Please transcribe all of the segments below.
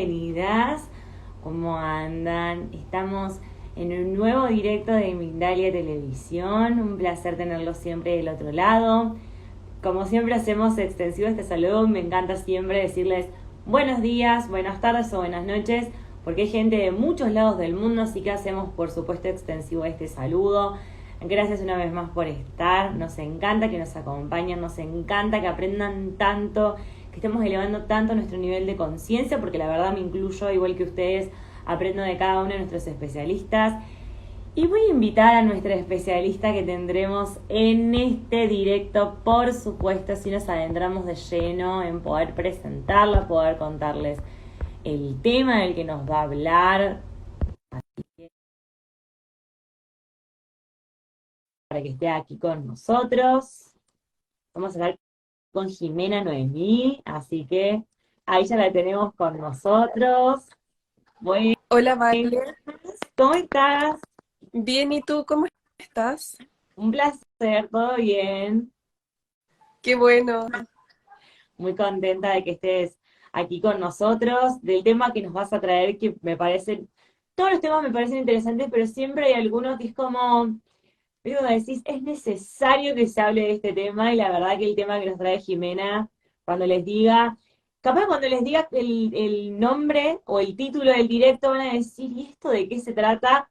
bienvenidas. ¿Cómo andan? Estamos en un nuevo directo de Mindalia Televisión. Un placer tenerlos siempre del otro lado. Como siempre hacemos extensivo este saludo, me encanta siempre decirles buenos días, buenas tardes o buenas noches, porque hay gente de muchos lados del mundo, así que hacemos por supuesto extensivo este saludo. Gracias una vez más por estar, nos encanta que nos acompañen, nos encanta que aprendan tanto, que estemos elevando tanto nuestro nivel de conciencia, porque la verdad me incluyo, igual que ustedes, aprendo de cada uno de nuestros especialistas. Y voy a invitar a nuestra especialista que tendremos en este directo, por supuesto, si nos adentramos de lleno en poder presentarla, poder contarles el tema del que nos va a hablar. Así que para que esté aquí con nosotros, vamos a hablar con Jimena Noemí, así que ahí ya la tenemos con nosotros. Buenas, Hola, Vale. ¿cómo estás? Bien, ¿y tú cómo estás? Un placer, todo bien. Qué bueno. Muy contenta de que estés aquí con nosotros, del tema que nos vas a traer, que me parecen, todos los temas me parecen interesantes, pero siempre hay algunos que es como, digo, decís, es necesario que se hable de este tema, y la verdad que el tema que nos trae Jimena, cuando les diga, capaz cuando les diga el nombre o el título del directo van a decir, ¿y esto de qué se trata?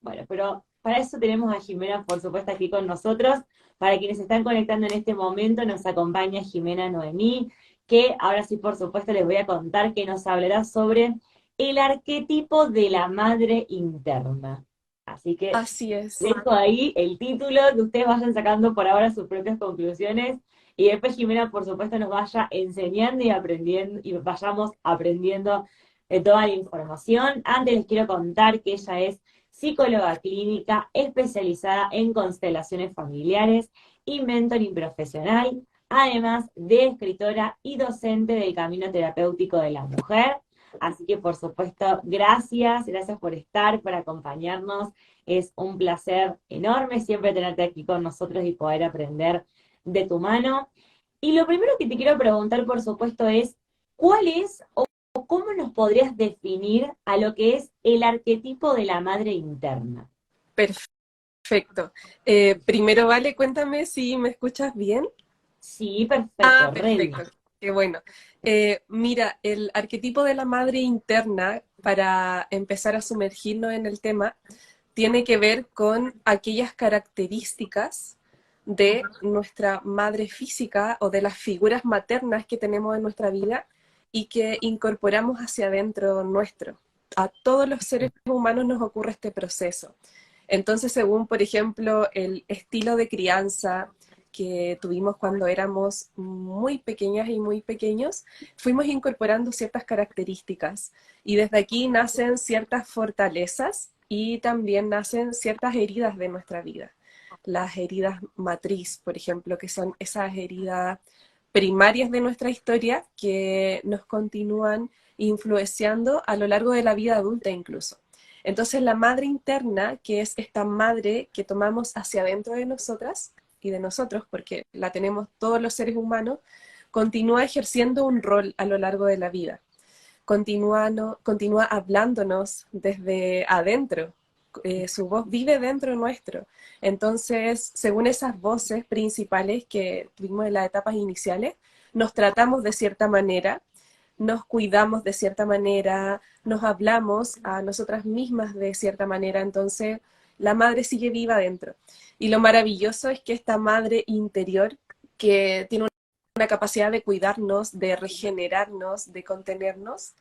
Bueno, pero para eso tenemos a Jimena, por supuesto, aquí con nosotros. Para quienes se están conectando en este momento, nos acompaña Jimena Noemí, que ahora sí, por supuesto, les voy a contar que nos hablará sobre el arquetipo de la madre interna. Así que Así es. dejo ahí el título, que ustedes vayan sacando por ahora sus propias conclusiones, y después Jimena, por supuesto, nos vaya enseñando y aprendiendo, y vayamos aprendiendo de toda la información. Antes les quiero contar que ella es psicóloga clínica especializada en constelaciones familiares y mentoring profesional, además de escritora y docente del Camino Terapéutico de la Mujer. Así que, por supuesto, gracias por estar, por acompañarnos. Es un placer enorme siempre tenerte aquí con nosotros y poder aprender de tu mano. Y lo primero que te quiero preguntar, por supuesto, es ¿cuál es o cómo nos podrías definir a lo que es el arquetipo de la madre interna? Perfecto. Primero, Vale, cuéntame si me escuchas bien. Sí, perfecto, Ah, ready. perfecto. Qué bueno. Mira, el arquetipo de la madre interna, para empezar a sumergirnos en el tema, tiene que ver con aquellas características de nuestra madre física o de las figuras maternas que tenemos en nuestra vida y que incorporamos hacia adentro nuestro. A todos los seres humanos nos ocurre este proceso. Entonces, según, por ejemplo, el estilo de crianza que tuvimos cuando éramos muy pequeñas y muy pequeños, fuimos incorporando ciertas características y desde aquí nacen ciertas fortalezas y también nacen ciertas heridas de nuestra vida. Las heridas matriz, por ejemplo, que son esas heridas primarias de nuestra historia que nos continúan influenciando a lo largo de la vida adulta incluso. Entonces la madre interna, que es esta madre que tomamos hacia adentro de nosotras y de nosotros, porque la tenemos todos los seres humanos, continúa ejerciendo un rol a lo largo de la vida. Continúa, no, continúa hablándonos desde adentro. Su voz vive dentro nuestro. Entonces, según esas voces principales que tuvimos en las etapas iniciales, nos tratamos de cierta manera, nos cuidamos de cierta manera, nos hablamos a nosotras mismas de cierta manera, entonces la madre sigue viva dentro. Y lo maravilloso es que esta madre interior, que tiene una capacidad de cuidarnos, de regenerarnos, de contenernos,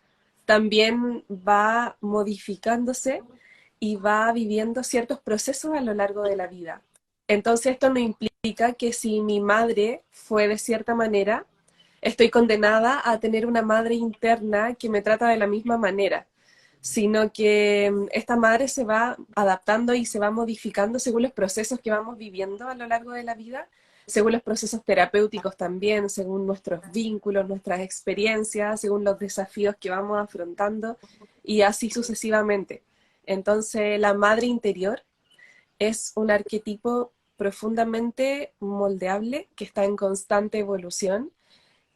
también va modificándose y va viviendo ciertos procesos a lo largo de la vida. Entonces esto no implica que si mi madre fue de cierta manera, estoy condenada a tener una madre interna que me trata de la misma manera, sino que esta madre se va adaptando y se va modificando según los procesos que vamos viviendo a lo largo de la vida, según los procesos terapéuticos también, según nuestros vínculos, nuestras experiencias, según los desafíos que vamos afrontando y así sucesivamente. Entonces, la madre interior es un arquetipo profundamente moldeable que está en constante evolución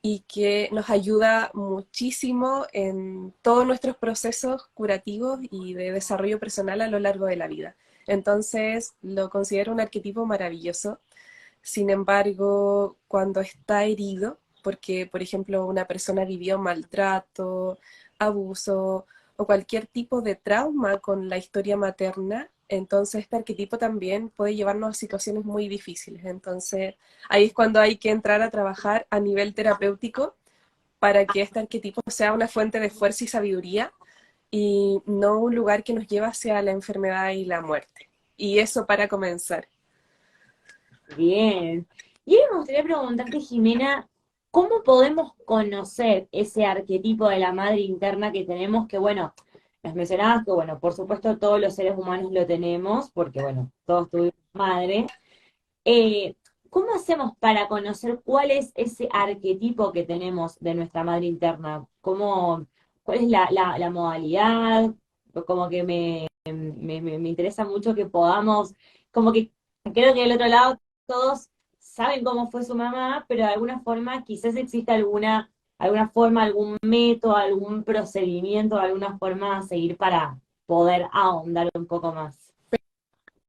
y que nos ayuda muchísimo en todos nuestros procesos curativos y de desarrollo personal a lo largo de la vida. Entonces, lo considero un arquetipo maravilloso. Sin embargo, cuando está herido, porque, por ejemplo, una persona vivió maltrato, abuso o cualquier tipo de trauma con la historia materna, entonces este arquetipo también puede llevarnos a situaciones muy difíciles. Entonces, ahí es cuando hay que entrar a trabajar a nivel terapéutico para que este arquetipo sea una fuente de fuerza y sabiduría y no un lugar que nos lleva hacia la enfermedad y la muerte. Y eso para comenzar. Bien. Y ahora me gustaría preguntarte, Jimena, ¿cómo podemos conocer ese arquetipo de la madre interna que tenemos? Que bueno, nos mencionabas que bueno, por supuesto todos los seres humanos lo tenemos, porque bueno, todos tuvimos madre. Eh, ¿Cómo hacemos para conocer cuál es ese arquetipo que tenemos de nuestra madre interna? ¿Cuál es la modalidad? Como que me interesa mucho que podamos, como que creo que del otro lado todos saben cómo fue su mamá, pero de alguna forma quizás existe alguna forma, algún método, algún procedimiento, alguna forma a seguir para poder ahondar un poco más.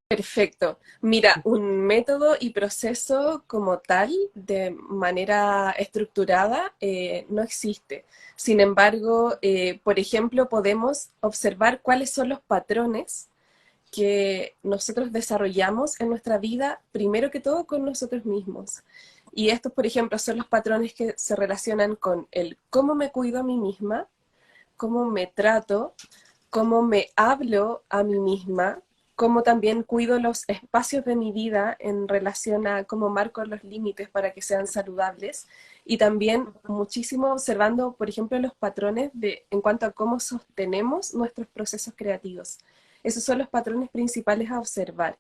Perfecto. Mira, un método y proceso como tal, de manera estructurada, no existe. Sin embargo, por ejemplo, podemos observar cuáles son los patrones que nosotros desarrollamos en nuestra vida, primero que todo con nosotros mismos. Y estos, por ejemplo, son los patrones que se relacionan con el cómo me cuido a mí misma, cómo me trato, cómo me hablo a mí misma, cómo también cuido los espacios de mi vida en relación a cómo marco los límites para que sean saludables y también muchísimo observando, por ejemplo, los patrones en cuanto a cómo sostenemos nuestros procesos creativos. Esos son los patrones principales a observar.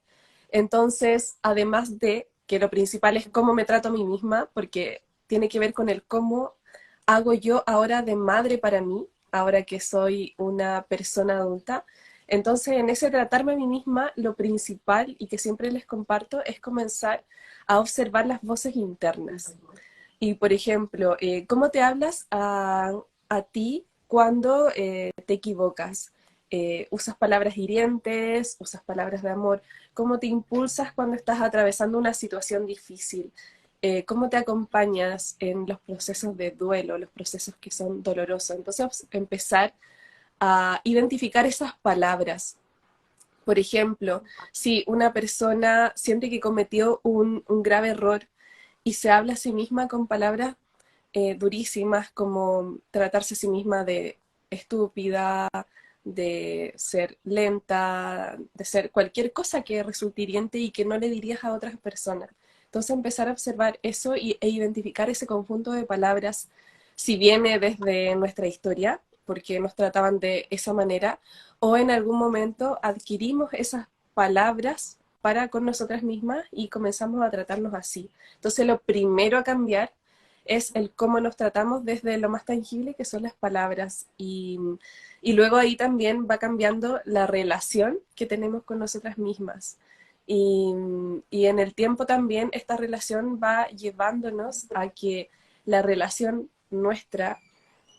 Entonces, además de que lo principal es cómo me trato a mí misma, porque tiene que ver con el cómo hago yo ahora de madre para mí, ahora que soy una persona adulta. Entonces, en ese tratarme a mí misma, lo principal y que siempre les comparto es comenzar a observar las voces internas. Y, por ejemplo, ¿cómo te hablas a ti cuando te equivocas? ¿Usas palabras hirientes? ¿Usas palabras de amor? ¿Cómo te impulsas cuando estás atravesando una situación difícil? ¿Cómo te acompañas en los procesos de duelo, los procesos que son dolorosos? Entonces, empezar a identificar esas palabras. Por ejemplo, si una persona siente que cometió un grave error y se habla a sí misma con palabras durísimas como tratarse a sí misma de estúpida, de ser lenta, de ser cualquier cosa que resulte hiriente y que no le dirías a otras personas. Entonces empezar a observar eso e identificar ese conjunto de palabras, si viene desde nuestra historia, porque nos trataban de esa manera, o en algún momento adquirimos esas palabras para con nosotras mismas y comenzamos a tratarnos así. Entonces lo primero a cambiar es el cómo nos tratamos desde lo más tangible que son las palabras y luego ahí también va cambiando la relación que tenemos con nosotras mismas. Y, y en el tiempo también esta relación va llevándonos a que la relación nuestra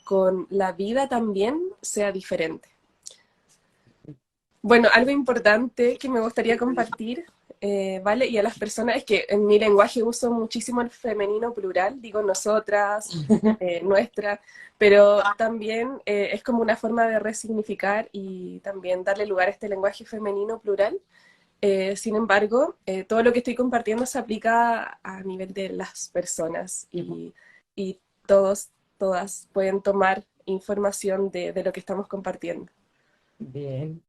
con la vida también sea diferente. Bueno, algo importante que me gustaría compartir, ¿vale? Y a las personas, es que en mi lenguaje uso muchísimo el femenino plural, digo nosotras, nuestra, pero también es como una forma de resignificar y también darle lugar a este lenguaje femenino plural. Sin embargo, todo lo que estoy compartiendo se aplica a nivel de las personas y todos, todas pueden tomar información de lo que estamos compartiendo. Bien.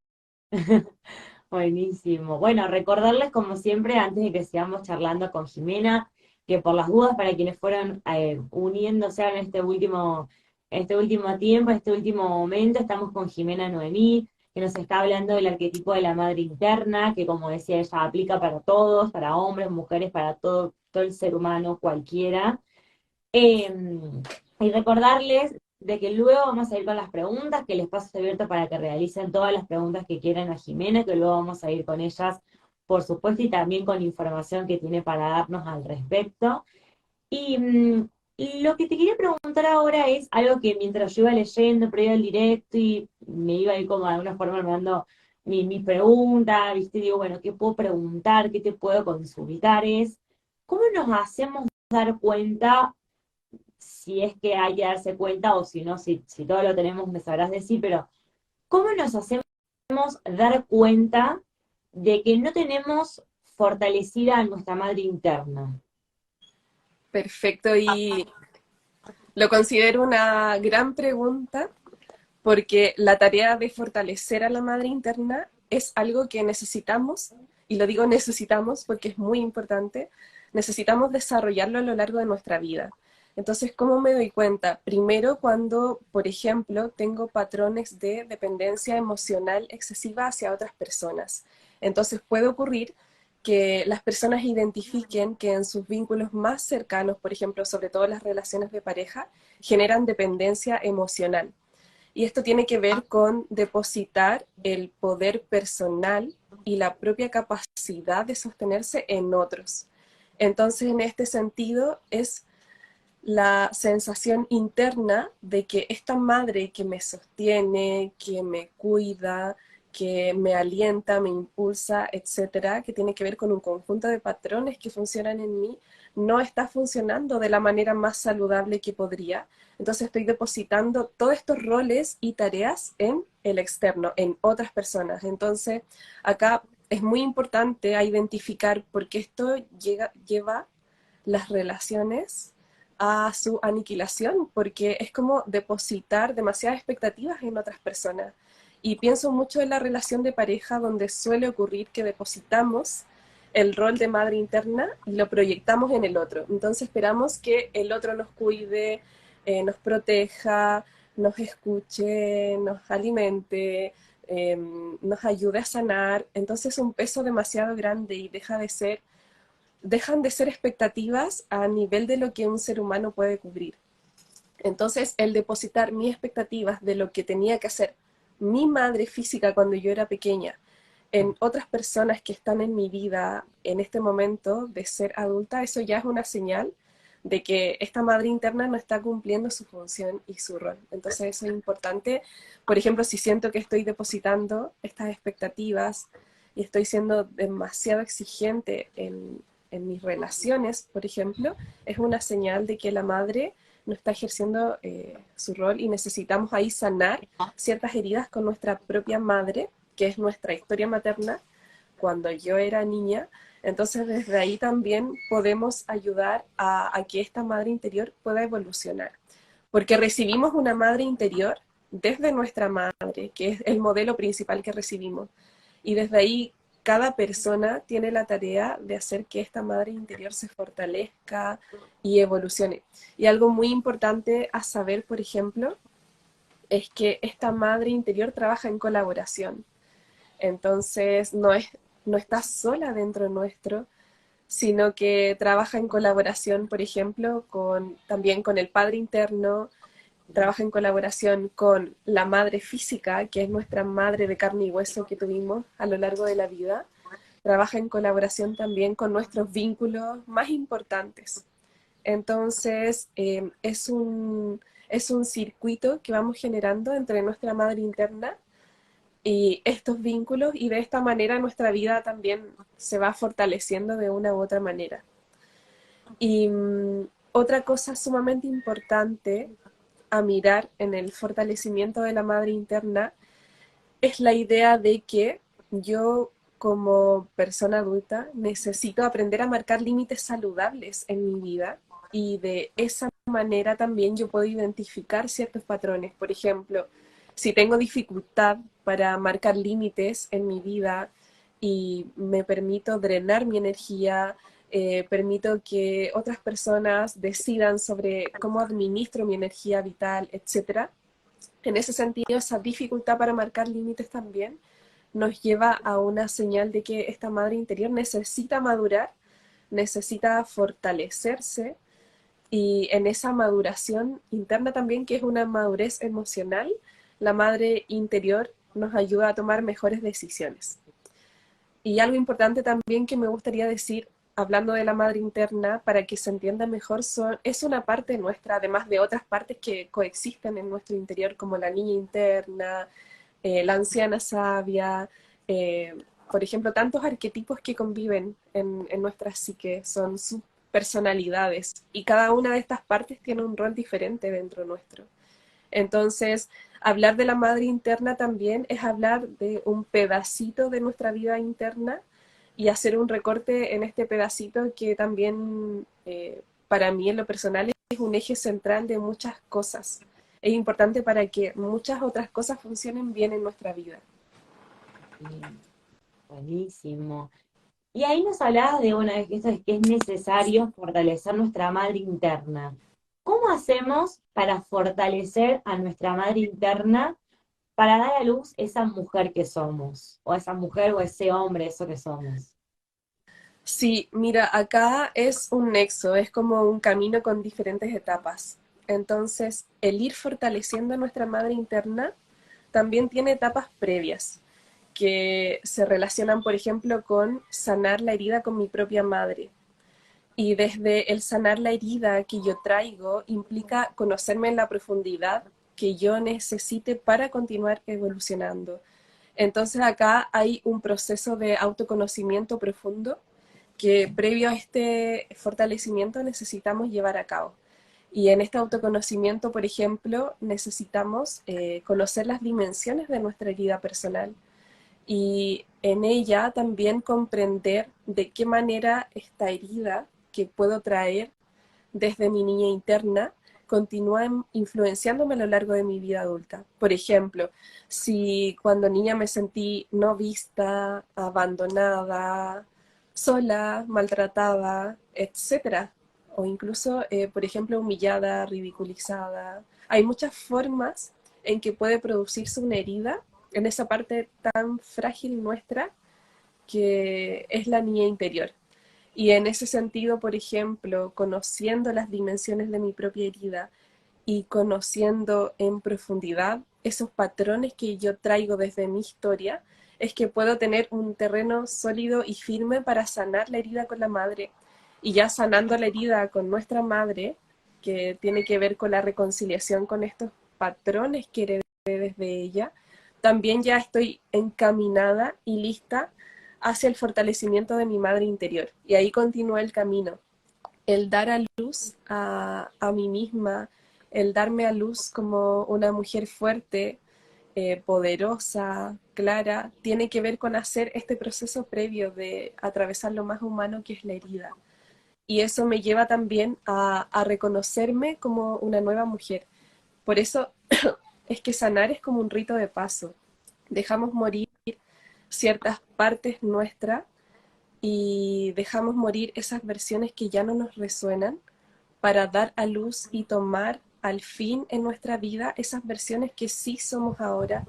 Buenísimo. Bueno, recordarles como siempre, antes de que sigamos charlando con Jimena, que por las dudas para quienes fueron uniéndose en este último tiempo, en este último momento, estamos con Jimena Noemí, que nos está hablando del arquetipo de la madre interna, que como decía ella, aplica para todos, para hombres, mujeres, para todo el ser humano, cualquiera. Y recordarles de que luego vamos a ir con las preguntas, que el espacio está abierto para que realicen todas las preguntas que quieran a Jimena, que luego vamos a ir con ellas, por supuesto, y también con información que tiene para darnos al respecto. Y Y lo que te quería preguntar ahora es algo que mientras yo iba leyendo, previo al directo, y me iba a ir como de alguna forma armando mi pregunta, ¿viste? Digo, bueno, ¿qué puedo preguntar? ¿Qué te puedo consultar? Es, ¿cómo nos hacemos dar cuenta, si es que hay que darse cuenta, o si no, si todo lo tenemos, me sabrás decir, pero ¿cómo nos hacemos dar cuenta de que no tenemos fortalecida a nuestra madre interna? Perfecto, y lo considero una gran pregunta porque la tarea de fortalecer a la madre interna es algo que necesitamos, y lo digo necesitamos porque es muy importante, necesitamos desarrollarlo a lo largo de nuestra vida. Entonces, ¿cómo me doy cuenta? Primero, cuando, por ejemplo, tengo patrones de dependencia emocional excesiva hacia otras personas. Entonces, puede ocurrir que las personas identifiquen que en sus vínculos más cercanos, por ejemplo, sobre todo las relaciones de pareja, generan dependencia emocional. Y esto tiene que ver con depositar el poder personal y la propia capacidad de sostenerse en otros. Entonces, en este sentido, es la sensación interna de que esta madre que me sostiene, que me cuida, que me alienta, me impulsa, etcétera, que tiene que ver con un conjunto de patrones que funcionan en mí, no está funcionando de la manera más saludable que podría. Entonces estoy depositando todos estos roles y tareas en el externo, en otras personas. Entonces acá es muy importante a identificar porque esto lleva las relaciones a su aniquilación, porque es como depositar demasiadas expectativas en otras personas. Y pienso mucho en la relación de pareja donde suele ocurrir que depositamos el rol de madre interna y lo proyectamos en el otro. Entonces esperamos que el otro nos cuide, nos proteja, nos escuche, nos alimente, nos ayude a sanar. Entonces es un peso demasiado grande y dejan de ser expectativas a nivel de lo que un ser humano puede cubrir. Entonces, el depositar mis expectativas de lo que tenía que hacer mi madre física cuando yo era pequeña en otras personas que están en mi vida en este momento de ser adulta, eso ya es una señal de que esta madre interna no está cumpliendo su función y su rol. Entonces eso es importante. Por ejemplo, si siento que estoy depositando estas expectativas y estoy siendo demasiado exigente en mis relaciones, por ejemplo, es una señal de que la madre no está ejerciendo su rol y necesitamos ahí sanar ciertas heridas con nuestra propia madre, que es nuestra historia materna, cuando yo era niña. Entonces desde ahí también podemos ayudar a que esta madre interior pueda evolucionar, porque recibimos una madre interior desde nuestra madre, que es el modelo principal que recibimos, y desde ahí cada persona tiene la tarea de hacer que esta madre interior se fortalezca y evolucione. Y algo muy importante a saber, por ejemplo, es que esta madre interior trabaja en colaboración. Entonces no está sola dentro nuestro, sino que trabaja en colaboración, por ejemplo, también con el padre interno, trabaja en colaboración con la madre física, que es nuestra madre de carne y hueso que tuvimos a lo largo de la vida, trabaja en colaboración también con nuestros vínculos más importantes. Entonces, es un circuito que vamos generando entre nuestra madre interna y estos vínculos, y de esta manera nuestra vida también se va fortaleciendo de una u otra manera. Y otra cosa sumamente importante a mirar en el fortalecimiento de la madre interna es la idea de que yo como persona adulta necesito aprender a marcar límites saludables en mi vida, y de esa manera también yo puedo identificar ciertos patrones. Por ejemplo, si tengo dificultad para marcar límites en mi vida y me permito drenar mi energía, permito que otras personas decidan sobre cómo administro mi energía vital, etcétera. En ese sentido, esa dificultad para marcar límites también nos lleva a una señal de que esta madre interior necesita madurar, necesita fortalecerse, y en esa maduración interna también, que es una madurez emocional, la madre interior nos ayuda a tomar mejores decisiones. Y algo importante también que me gustaría decir hablando de la madre interna, para que se entienda mejor, es una parte nuestra, además de otras partes que coexisten en nuestro interior, como la niña interna, la anciana sabia, eh, por ejemplo, tantos arquetipos que conviven en nuestra psique, son sus personalidades, y cada una de estas partes tiene un rol diferente dentro nuestro. Entonces, hablar de la madre interna también es hablar de un pedacito de nuestra vida interna y hacer un recorte en este pedacito que también para mí en lo personal es un eje central de muchas cosas. Es importante para que muchas otras cosas funcionen bien en nuestra vida. Bien, buenísimo. Y ahí nos hablabas de, bueno, de que esto es que es necesario fortalecer nuestra madre interna. ¿Cómo hacemos para fortalecer a nuestra madre interna para dar a luz esa mujer que somos? O esa mujer o ese hombre, eso que somos. Sí, mira, acá es un nexo, es como un camino con diferentes etapas. Entonces, el ir fortaleciendo nuestra madre interna también tiene etapas previas que se relacionan, por ejemplo, con sanar la herida con mi propia madre. Y desde el sanar la herida que yo traigo implica conocerme en la profundidad que yo necesite para continuar evolucionando. Entonces acá hay un proceso de autoconocimiento profundo que previo a este fortalecimiento necesitamos llevar a cabo. Y en este autoconocimiento, por ejemplo, necesitamos conocer las dimensiones de nuestra herida personal y en ella también comprender de qué manera esta herida que puedo traer desde mi niña interna continúa influenciándome a lo largo de mi vida adulta. Por ejemplo, si cuando niña me sentí no vista, abandonada, sola, maltratada, etcétera, o incluso, por ejemplo, humillada, ridiculizada. Hay muchas formas en que puede producirse una herida en esa parte tan frágil nuestra que es la niña interior. Y en ese sentido, por ejemplo, conociendo las dimensiones de mi propia herida y conociendo en profundidad esos patrones que yo traigo desde mi historia, es que puedo tener un terreno sólido y firme para sanar la herida con la madre. Y ya sanando la herida con nuestra madre, que tiene que ver con la reconciliación con estos patrones que heredé desde ella, también ya estoy encaminada y lista hacia el fortalecimiento de mi madre interior. Y ahí continúa el camino, el dar a luz a mí misma, el darme a luz como una mujer fuerte, poderosa, clara, tiene que ver con hacer este proceso previo de atravesar lo más humano que es la herida. Y eso me lleva también a reconocerme como una nueva mujer. Por eso es que sanar es como un rito de paso. Dejamos morir ciertas partes nuestras y dejamos morir esas versiones que ya no nos resuenan para dar a luz y tomar al fin en nuestra vida esas versiones que sí somos ahora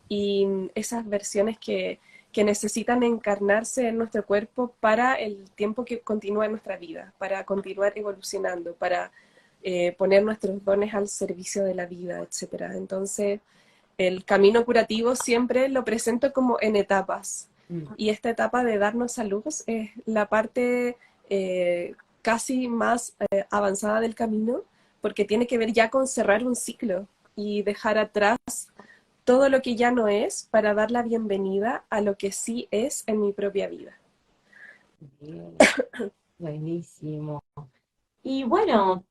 y esas versiones que necesitan encarnarse en nuestro cuerpo para el tiempo que continúa en nuestra vida, para continuar evolucionando, para poner nuestros dones al servicio de la vida, etcétera. Entonces, el camino curativo siempre lo presento como en etapas. Mm. Y esta etapa de darnos a luz es la parte casi más avanzada del camino, porque tiene que ver ya con cerrar un ciclo y dejar atrás todo lo que ya no es para dar la bienvenida a lo que sí es en mi propia vida. Bien, buenísimo. Y bueno,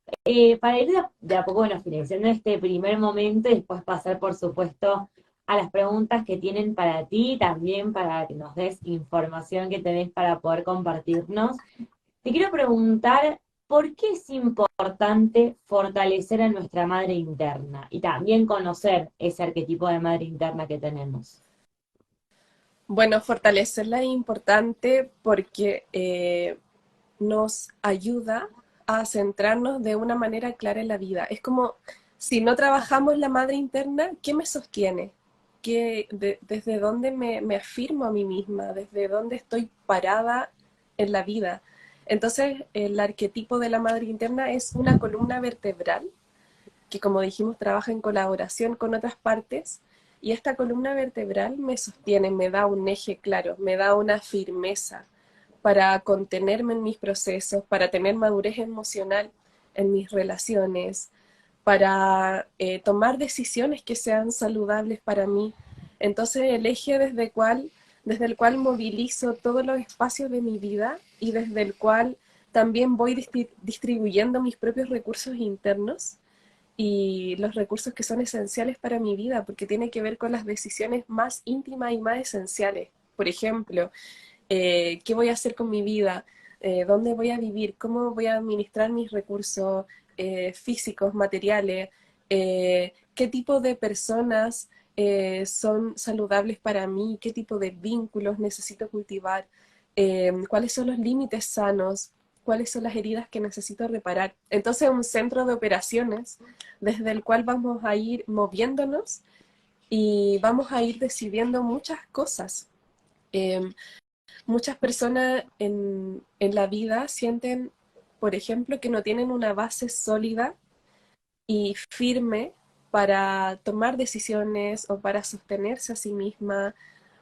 para ir de a poco, bueno, finalizando este primer momento y después pasar, por supuesto, a las preguntas que tienen para ti, también para que nos des información que tenés para poder compartirnos. Te quiero preguntar, ¿por qué es importante fortalecer a nuestra madre interna y también conocer ese arquetipo de madre interna que tenemos? Bueno, fortalecerla es importante porque nos ayuda a centrarnos de una manera clara en la vida. Es como si no trabajamos la madre interna, ¿qué me sostiene? ¿Desde dónde me afirmo a mí misma? ¿Desde dónde estoy parada en la vida? Entonces, el arquetipo de la madre interna es una columna vertebral que, como dijimos, trabaja en colaboración con otras partes. Y esta columna vertebral me sostiene, me da un eje claro, me da una firmeza para contenerme en mis procesos, para tener madurez emocional en mis relaciones, para tomar decisiones que sean saludables para mí. Entonces el eje desde el cual movilizo todos los espacios de mi vida y desde el cual también voy distribuyendo mis propios recursos internos y los recursos que son esenciales para mi vida, porque tiene que ver con las decisiones más íntimas y más esenciales. Por ejemplo, qué voy a hacer con mi vida, dónde voy a vivir, cómo voy a administrar mis recursos físicos, materiales, qué tipo de personas son saludables para mí, qué tipo de vínculos necesito cultivar, cuáles son los límites sanos, cuáles son las heridas que necesito reparar. Entonces, un centro de operaciones desde el cual vamos a ir moviéndonos y vamos a ir decidiendo muchas cosas. Eh, Muchas personas en la vida sienten, por ejemplo, que no tienen una base sólida y firme para tomar decisiones o para sostenerse a sí misma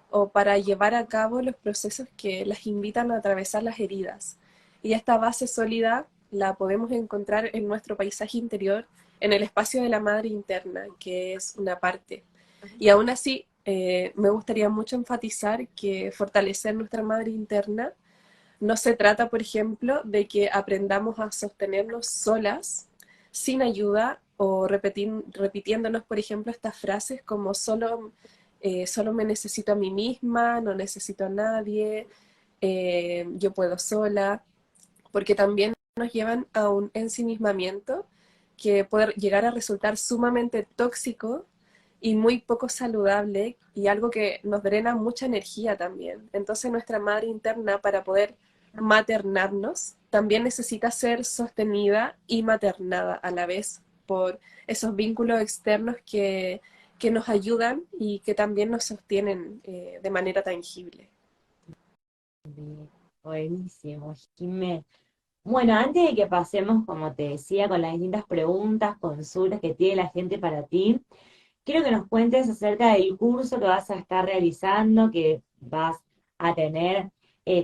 o para llevar a cabo los procesos que las invitan a atravesar las heridas. Y esta base sólida la podemos encontrar en nuestro paisaje interior, en el espacio de la madre interna, que es una parte. Y aún así, me gustaría mucho enfatizar que fortalecer nuestra madre interna no se trata, por ejemplo, de que aprendamos a sostenernos solas, sin ayuda, o repitiéndonos, por ejemplo, estas frases como solo me necesito a mí misma, no necesito a nadie, yo puedo sola, porque también nos llevan a un ensimismamiento que puede llegar a resultar sumamente tóxico y muy poco saludable y algo que nos drena mucha energía también. Entonces nuestra madre interna para poder maternarnos también necesita ser sostenida y maternada a la vez por esos vínculos externos que nos ayudan y que también nos sostienen de manera tangible. Bien, buenísimo, Jimé. Bueno, antes de que pasemos, como te decía, con las distintas preguntas, consultas que tiene la gente para ti, quiero que nos cuentes acerca del curso que vas a estar realizando, que vas a tener,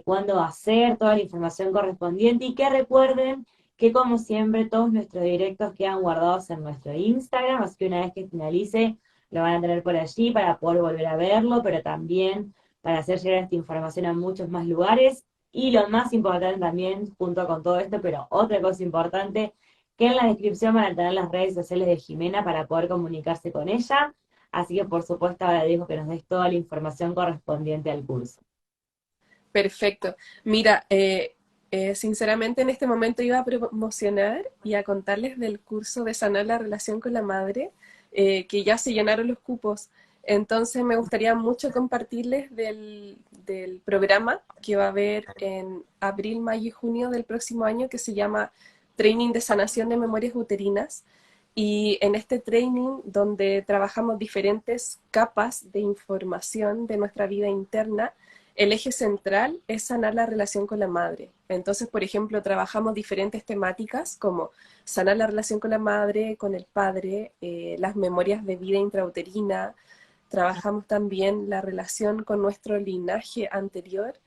cuándo va a ser, toda la información correspondiente y que recuerden que como siempre todos nuestros directos quedan guardados en nuestro Instagram, así que una vez que finalice lo van a tener por allí para poder volver a verlo, pero también para hacer llegar esta información a muchos más lugares. Y lo más importante también, junto con todo esto, pero otra cosa importante, que en la descripción van a tener las redes sociales de Jimena para poder comunicarse con ella. Así que por supuesto ahora digo que nos des toda la información correspondiente al curso. Perfecto. Mira, sinceramente en este momento iba a promocionar y a contarles del curso de sanar la relación con la madre, que ya se llenaron los cupos. Entonces me gustaría mucho compartirles del programa que va a haber en abril, mayo y junio del próximo año, que se llama Training de Sanación de Memorias Uterinas. Y en este training, donde trabajamos diferentes capas de información de nuestra vida interna, el eje central es sanar la relación con la madre. Entonces, por ejemplo, trabajamos diferentes temáticas como sanar la relación con la madre, con el padre, las memorias de vida intrauterina. Trabajamos también la relación con nuestro linaje anterior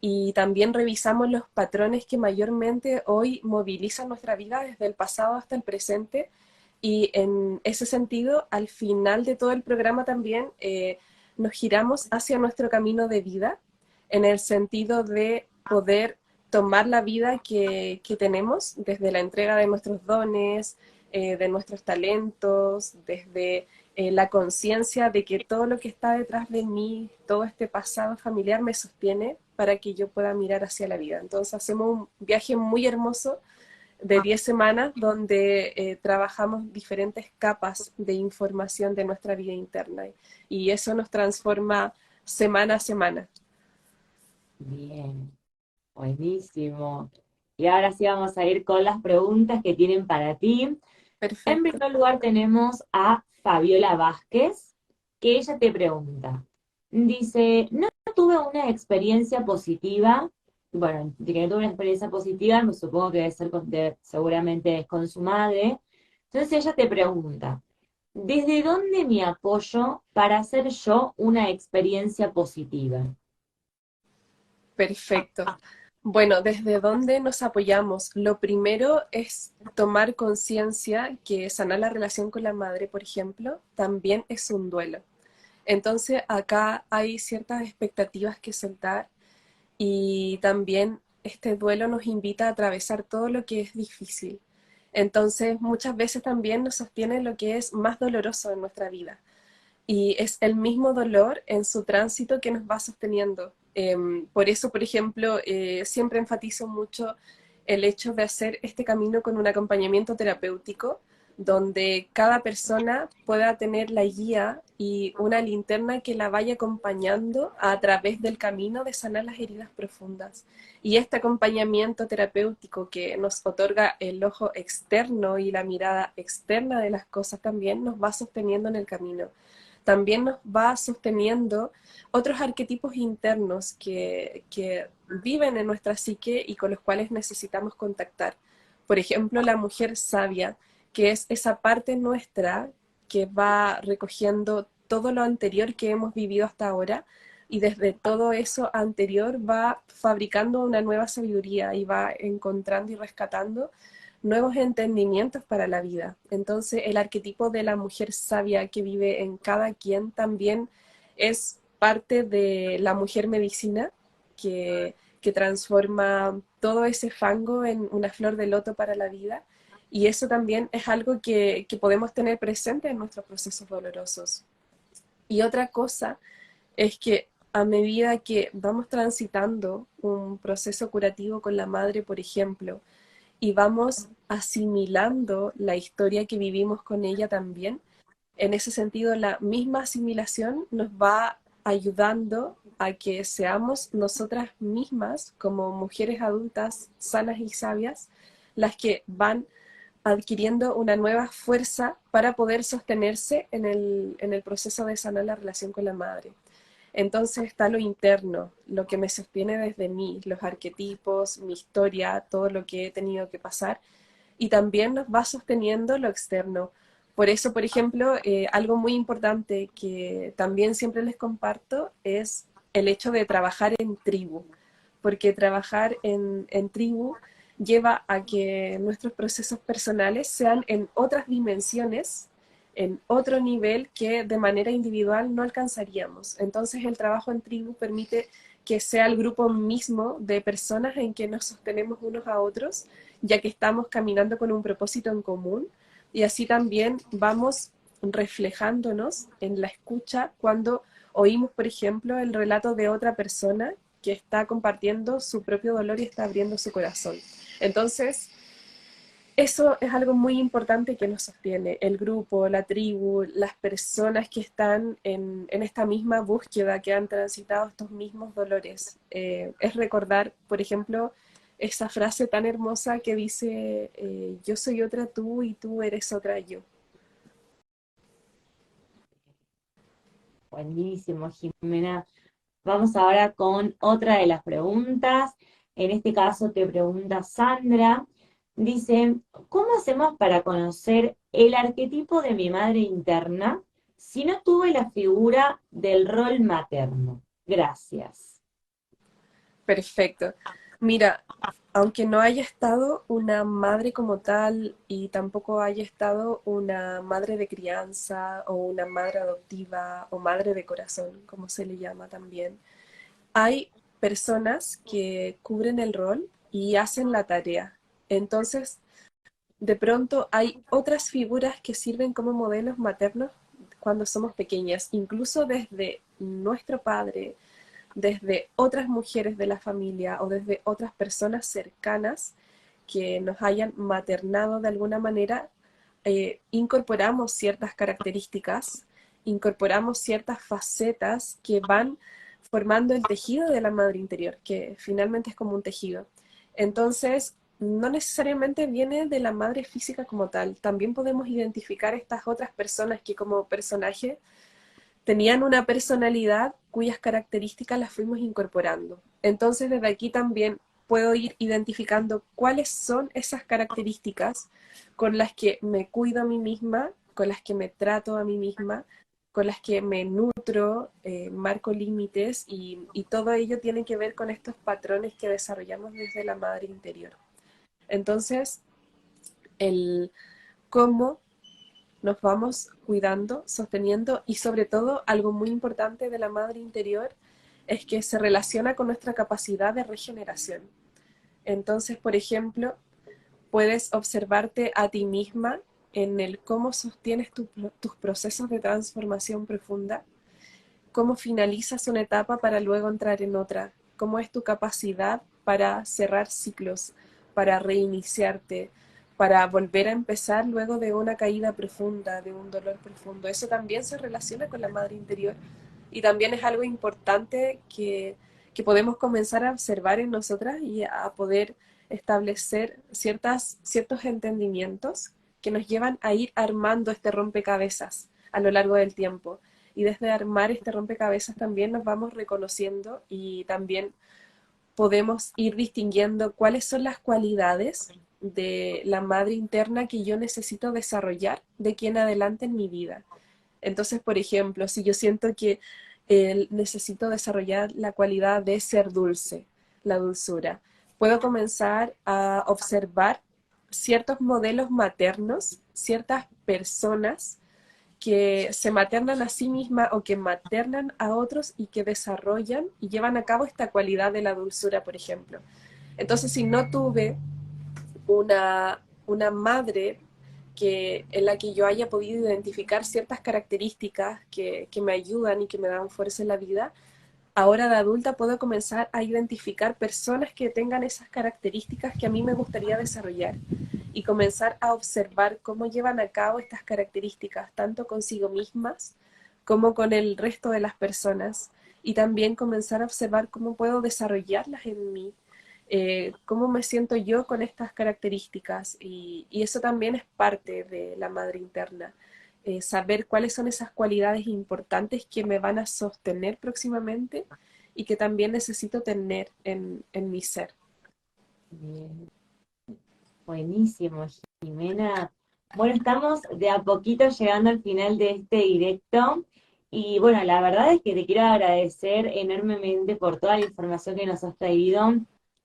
y también revisamos los patrones que mayormente hoy movilizan nuestra vida desde el pasado hasta el presente. Y en ese sentido, al final de todo el programa también nos giramos hacia nuestro camino de vida, en el sentido de poder tomar la vida que tenemos desde la entrega de nuestros dones, de nuestros talentos, desde la conciencia de que todo lo que está detrás de mí, todo este pasado familiar me sostiene para que yo pueda mirar hacia la vida. Entonces hacemos un viaje muy hermoso de 10 semanas donde trabajamos diferentes capas de información de nuestra vida interna y eso nos transforma semana a semana. Bien, buenísimo. Y ahora sí vamos a ir con las preguntas que tienen para ti. En Perfecto. primer lugar tenemos a Fabiola Vázquez, que ella te pregunta. Dice, no tuve una experiencia positiva. Bueno, de que no tuve una experiencia positiva, me supongo que debe ser seguramente es con su madre. Entonces ella te pregunta, ¿desde dónde me apoyo para hacer yo una experiencia positiva? Perfecto. Bueno, ¿desde dónde nos apoyamos? Lo primero es tomar conciencia que sanar la relación con la madre, por ejemplo, también es un duelo. Entonces, acá hay ciertas expectativas que soltar y también este duelo nos invita a atravesar todo lo que es difícil. Entonces, muchas veces también nos sostiene lo que es más doloroso en nuestra vida. Y es el mismo dolor en su tránsito que nos va sosteniendo. Por eso, por ejemplo, siempre enfatizo mucho el hecho de hacer este camino con un acompañamiento terapéutico, donde cada persona pueda tener la guía y una linterna que la vaya acompañando a través del camino de sanar las heridas profundas. Y este acompañamiento terapéutico que nos otorga el ojo externo y la mirada externa de las cosas también nos va sosteniendo en el camino. También nos va sosteniendo otros arquetipos internos que viven en nuestra psique y con los cuales necesitamos contactar. Por ejemplo, la mujer sabia, que es esa parte nuestra que va recogiendo todo lo anterior que hemos vivido hasta ahora y desde todo eso anterior va fabricando una nueva sabiduría y va encontrando y rescatando nuevos entendimientos para la vida. Entonces, el arquetipo de la mujer sabia que vive en cada quien también es parte de la mujer medicina que transforma todo ese fango en una flor de loto para la vida. Y eso también es algo que podemos tener presente en nuestros procesos dolorosos. Y otra cosa es que a medida que vamos transitando un proceso curativo con la madre, por ejemplo, y vamos asimilando la historia que vivimos con ella también. En ese sentido, la misma asimilación nos va ayudando a que seamos nosotras mismas, como mujeres adultas sanas y sabias, las que van adquiriendo una nueva fuerza para poder sostenerse en el proceso de sanar la relación con la madre. Entonces está lo interno, lo que me sostiene desde mí, los arquetipos, mi historia, todo lo que he tenido que pasar, y también nos va sosteniendo lo externo. Por eso, por ejemplo, algo muy importante que también siempre les comparto es el hecho de trabajar en tribu, porque trabajar en tribu lleva a que nuestros procesos personales sean en otras dimensiones, en otro nivel que de manera individual no alcanzaríamos. Entonces el trabajo en tribu permite que sea el grupo mismo de personas en que nos sostenemos unos a otros, ya que estamos caminando con un propósito en común y así también vamos reflejándonos en la escucha cuando oímos, por ejemplo, el relato de otra persona que está compartiendo su propio dolor y está abriendo su corazón. Entonces, eso es algo muy importante que nos sostiene, el grupo, la tribu, las personas que están en esta misma búsqueda, que han transitado estos mismos dolores. Es recordar, por ejemplo, esa frase tan hermosa que dice, yo soy otra tú y tú eres otra yo. Buenísimo, Jimena. Vamos ahora con otra de las preguntas. En este caso te pregunta Sandra. Dice, ¿cómo hacemos para conocer el arquetipo de mi madre interna si no tuve la figura del rol materno? Gracias. Perfecto. Mira, aunque no haya estado una madre como tal y tampoco haya estado una madre de crianza o una madre adoptiva o madre de corazón, como se le llama también, hay personas que cubren el rol y hacen la tarea. Entonces, de pronto hay otras figuras que sirven como modelos maternos cuando somos pequeñas, incluso desde nuestro padre, desde otras mujeres de la familia o desde otras personas cercanas que nos hayan maternado de alguna manera, incorporamos ciertas características, incorporamos ciertas facetas que van formando el tejido de la madre interior, que finalmente es como un tejido. Entonces, no necesariamente viene de la madre física como tal, también podemos identificar estas otras personas que como personaje tenían una personalidad cuyas características las fuimos incorporando. Entonces, desde aquí también puedo ir identificando cuáles son esas características con las que me cuido a mí misma, con las que me trato a mí misma, con las que me nutro, marco límites y todo ello tiene que ver con estos patrones que desarrollamos desde la madre interior. Entonces, el cómo nos vamos cuidando, sosteniendo y sobre todo algo muy importante de la madre interior es que se relaciona con nuestra capacidad de regeneración. Entonces, por ejemplo, puedes observarte a ti misma en el cómo sostienes tus procesos de transformación profunda, cómo finalizas una etapa para luego entrar en otra, cómo es tu capacidad para cerrar ciclos, para reiniciarte, para volver a empezar luego de una caída profunda, de un dolor profundo. Eso también se relaciona con la madre interior y también es algo importante que podemos comenzar a observar en nosotras y a poder establecer ciertos entendimientos que nos llevan a ir armando este rompecabezas a lo largo del tiempo. Y desde armar este rompecabezas también nos vamos reconociendo y también podemos ir distinguiendo cuáles son las cualidades de la madre interna que yo necesito desarrollar de aquí en adelante en mi vida. Entonces, por ejemplo, si yo siento que necesito desarrollar la cualidad de ser dulce, la dulzura, puedo comenzar a observar ciertos modelos maternos, ciertas personas que se maternan a sí mismas o que maternan a otros y que desarrollan y llevan a cabo esta cualidad de la dulzura, por ejemplo. Entonces, si no tuve una madre en la que yo haya podido identificar ciertas características que me ayudan y que me dan fuerza en la vida, ahora de adulta puedo comenzar a identificar personas que tengan esas características que a mí me gustaría desarrollar y comenzar a observar cómo llevan a cabo estas características, tanto consigo mismas como con el resto de las personas, y también comenzar a observar cómo puedo desarrollarlas en mí, cómo me siento yo con estas características, y eso también es parte de la madre interna. Saber cuáles son esas cualidades importantes que me van a sostener próximamente y que también necesito tener en mi ser. Bien. Buenísimo, Jimena. Bueno, estamos de a poquito llegando al final de este directo y bueno, la verdad es que te quiero agradecer enormemente por toda la información que nos has traído,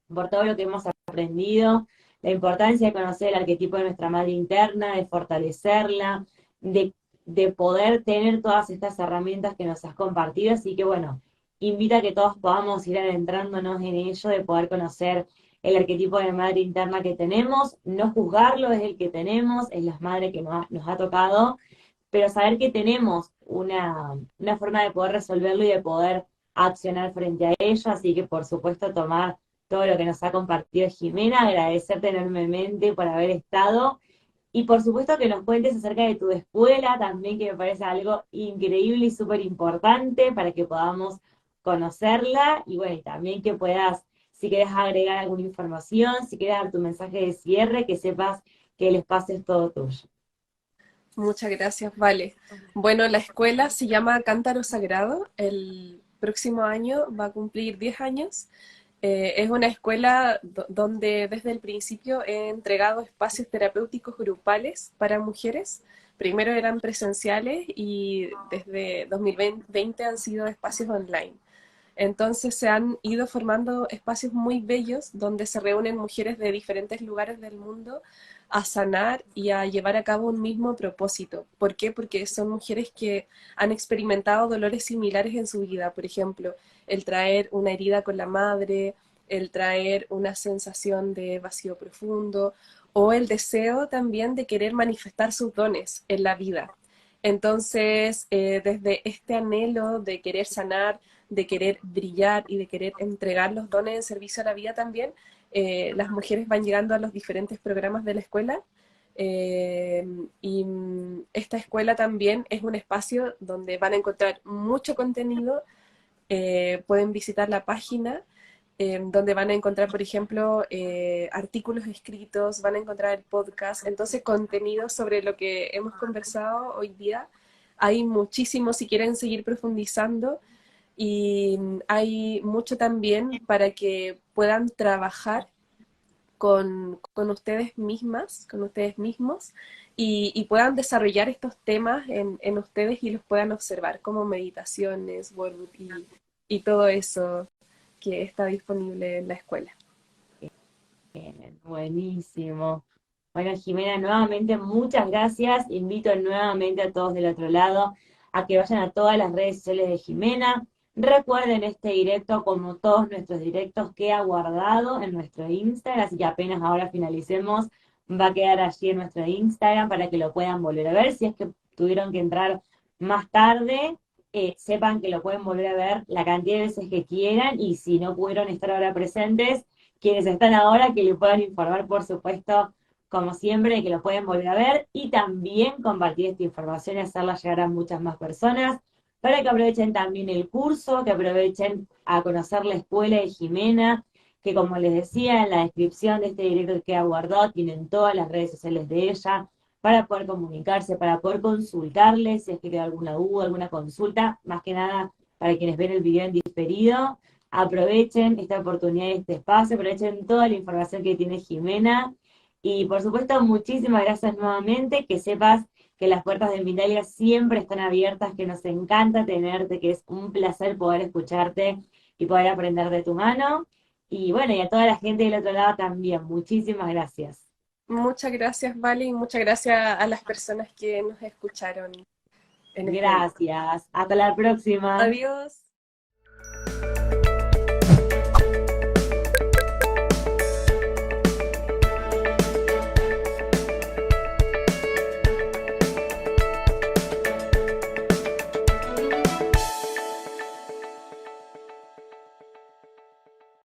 por todo lo que hemos aprendido, la importancia de conocer el arquetipo de nuestra madre interna, de fortalecerla, de, de poder tener todas estas herramientas que nos has compartido. Así que bueno, invita a que todos podamos ir adentrándonos en ello, de poder conocer el arquetipo de madre interna que tenemos, no juzgarlo, es el que tenemos, es la madre que nos ha tocado, pero saber que tenemos una forma de poder resolverlo y de poder accionar frente a ello, así que por supuesto tomar todo lo que nos ha compartido Jimena, agradecerte enormemente por haber estado y por supuesto que nos cuentes acerca de tu escuela también, que me parece algo increíble y súper importante para que podamos conocerla y bueno, y también que puedas, si quieres agregar alguna información, si quieres dar tu mensaje de cierre, que sepas que el espacio es todo tuyo. Muchas gracias, vale. Bueno, la escuela se llama Cántaro Sagrado. El próximo año va a cumplir 10 años. Es una escuela donde desde el principio he entregado espacios terapéuticos grupales para mujeres. Primero eran presenciales y desde 2020 han sido espacios online. Entonces se han ido formando espacios muy bellos donde se reúnen mujeres de diferentes lugares del mundo a sanar y a llevar a cabo un mismo propósito. ¿Por qué? Porque son mujeres que han experimentado dolores similares en su vida. Por ejemplo, el traer una herida con la madre, el traer una sensación de vacío profundo o el deseo también de querer manifestar sus dones en la vida. Entonces, desde este anhelo de querer sanar, de querer brillar y de querer entregar los dones en servicio a la vida también, las mujeres van llegando a los diferentes programas de la escuela. eh, y esta escuela también es un espacio donde van a encontrar mucho contenido. Pueden visitar la página donde van a encontrar, por ejemplo, artículos escritos, van a encontrar el podcast, entonces contenido sobre lo que hemos conversado hoy día. Hay muchísimo si quieren seguir profundizando y hay mucho también para que puedan trabajar con ustedes mismas, con ustedes mismos, y puedan desarrollar estos temas en ustedes y los puedan observar como meditaciones, workbook y todo eso que está disponible en la escuela. Bien, buenísimo. Bueno, Jimena, nuevamente muchas gracias. Invito nuevamente a todos del otro lado a que vayan a todas las redes sociales de Jimena. Recuerden este directo, como todos nuestros directos, queda guardado en nuestro Instagram, así que apenas ahora finalicemos, va a quedar allí en nuestro Instagram para que lo puedan volver a ver. Si es que tuvieron que entrar más tarde, sepan que lo pueden volver a ver la cantidad de veces que quieran, y si no pudieron estar ahora presentes, quienes están ahora, que le puedan informar, por supuesto, como siempre, de que lo pueden volver a ver, y también compartir esta información y hacerla llegar a muchas más personas, para que aprovechen también el curso, que aprovechen a conocer la escuela de Jimena, que como les decía en la descripción de este directo que queda guardado, tienen todas las redes sociales de ella, para poder comunicarse, para poder consultarles, si es que queda alguna duda, alguna consulta, más que nada para quienes ven el video en diferido. Aprovechen esta oportunidad, este espacio, aprovechen toda la información que tiene Jimena. Y por supuesto, muchísimas gracias nuevamente, que sepas que las puertas de Mindalia siempre están abiertas, que nos encanta tenerte, que es un placer poder escucharte y poder aprender de tu mano. Y bueno, y a toda la gente del otro lado también, muchísimas gracias. Muchas gracias, Vale, y muchas gracias a las personas que nos escucharon en este día. Gracias. Hasta la próxima. Adiós.